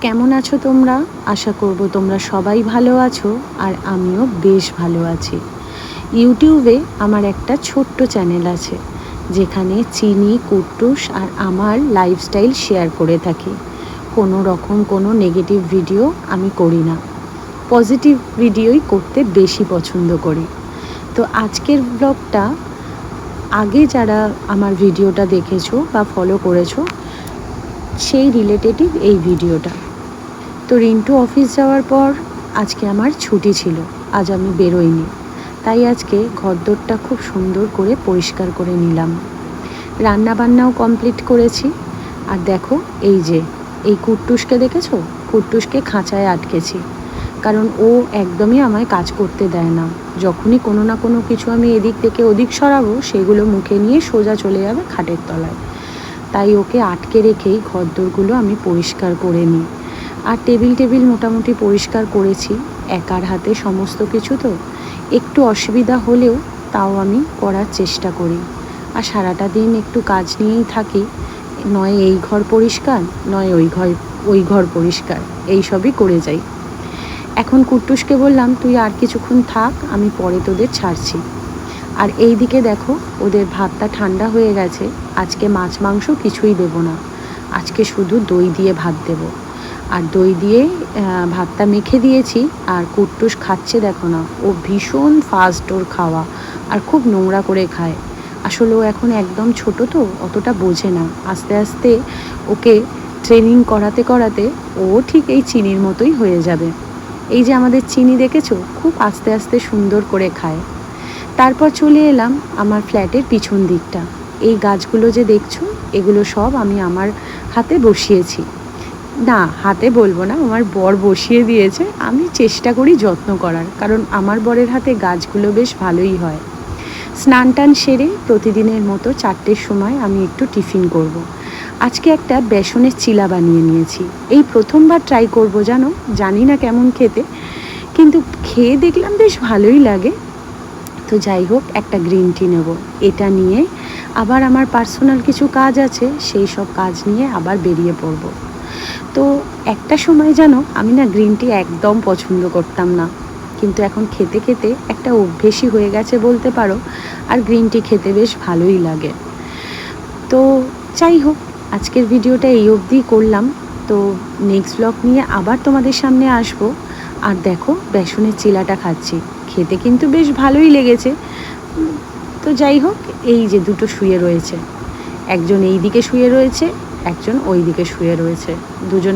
কেমন আছো তোমরা? আশা করব তোমরা সবাই ভালো আছো আর আমিও বেশ ভালো আছি। ইউটিউবে আমার একটা ছোট্ট চ্যানেল আছে, যেখানে চিনি, কুট্টুস আর আমার লাইফস্টাইল শেয়ার করে থাকি। কোনো রকম কোনো নেগেটিভ ভিডিও আমি করি না, পজিটিভ ভিডিওই করতে বেশি পছন্দ করি। তো আজকের ব্লগটা, আগে যারা আমার ভিডিওটা দেখেছো বা ফলো করেছো, সেই রিলেটেটিভ এই ভিডিওটা। তো রিন্টু অফিস যাওয়ার পর আজকে আমার ছুটি ছিল, আজ আমি বেরোইনি, তাই আজকে ঘরদোরটা খুব সুন্দর করে পরিষ্কার করে নিলাম। রান্না বান্নাও কমপ্লিট করেছি। আর দেখো, এই যে এই কুট্টুসকে দেখেছো? কুট্টুসকে খাঁচায় আটকেছি, কারণ ও একদমই আমায় কাজ করতে দেয় না। যখনই কোনো না কোনো কিছু আমি এদিক থেকে ওদিক সরাবো, সেগুলো মুখে নিয়ে সোজা চলে যাবে খাটের তলায়। তাই ওকে আটকে রেখেই ঘরদোরগুলো আমি পরিষ্কার করে নিই। আর টেবিল মোটামুটি পরিষ্কার করেছি, একার হাতে সমস্ত কিছু তো একটু অসুবিধা হলেও তাও আমি করার চেষ্টা করি। আর সারাটা দিন একটু কাজ নিয়েই থাকি, নয় এই ঘর পরিষ্কার, নয় ওই ঘর পরিষ্কার, এই সবই করে যাই। এখন কুট্টুসকে বললাম, তুই আর কিছুক্ষণ থাক, আমি পরে তোদের ছাড়ছি। আর এই দিকে দেখো, ওদের ভাতটা ঠান্ডা হয়ে গেছে। আজকে মাছ মাংস কিছুই দেবো না, আজকে শুধু দই দিয়ে ভাত দেবো। আর দই দিয়ে ভাতটা মেখে দিয়েছি। আর কুট্টুস খাচ্ছে, দেখো না, ও ভীষণ ফাস্ট ওর খাওয়া, আর খুব নোংরা করে খায়। আসলে ও এখন একদম ছোট তো, অতটা বোঝে না। আস্তে আস্তে ওকে ট্রেনিং করাতে করাতে ও ঠিক এই চিনির মতোই হয়ে যাবে। এই যে আমাদের চিনি দেখেছো, খুব আস্তে আস্তে সুন্দর করে খায়। তারপর চলে এলাম আমার ফ্ল্যাটের পিছন দিকটা। এই গাছগুলো যে দেখছো, এগুলো সব আমি আমার হাতে বসিয়েছি। না, হাতে বলবো না, আমার বর বসিয়ে দিয়েছে। আমি চেষ্টা করি যত্ন করার, কারণ আমার বরের হাতে গাছগুলো বেশ ভালোই হয়। স্নান টান সেরে প্রতিদিনের মতো 4টের সময় আমি একটু টিফিন করব। আজকে একটা বেসনের চিলা বানিয়ে নিয়েছি। এই প্রথমবার ট্রাই করব, জানি না কেমন খেতে, কিন্তু খেয়ে দেখলাম বেশ ভালোই লাগে। তো যাই হোক, একটা গ্রিন টি নেব। এটা নিয়ে আবার আমার পার্সোনাল কিছু কাজ আছে, সেই সব কাজ নিয়ে আবার বেরিয়ে পড়ব। তো একটা সময় আমি না গ্রিন টি একদম পছন্দ করতাম না, কিন্তু এখন খেতে খেতে একটা অভ্যেসই হয়ে গেছে বলতে পারো। আর গ্রিন টি খেতে বেশ ভালোই লাগে। তো যাই হোক, আজকের ভিডিওটা এই অবধিই করলাম। তো নেক্সট ব্লগ নিয়ে আবার তোমাদের সামনে আসব। আর দেখো, বেসনের চিলাটা খাচ্ছি, খেতে কিন্তু বেশ ভালোই লেগেছে। তো যাই হোক, এই যে দুটো শুয়ে রয়েছে, একজন এই দিকে শুয়ে রয়েছে, একজন ওই দিকে শুয়ে রয়েছে, দুজনে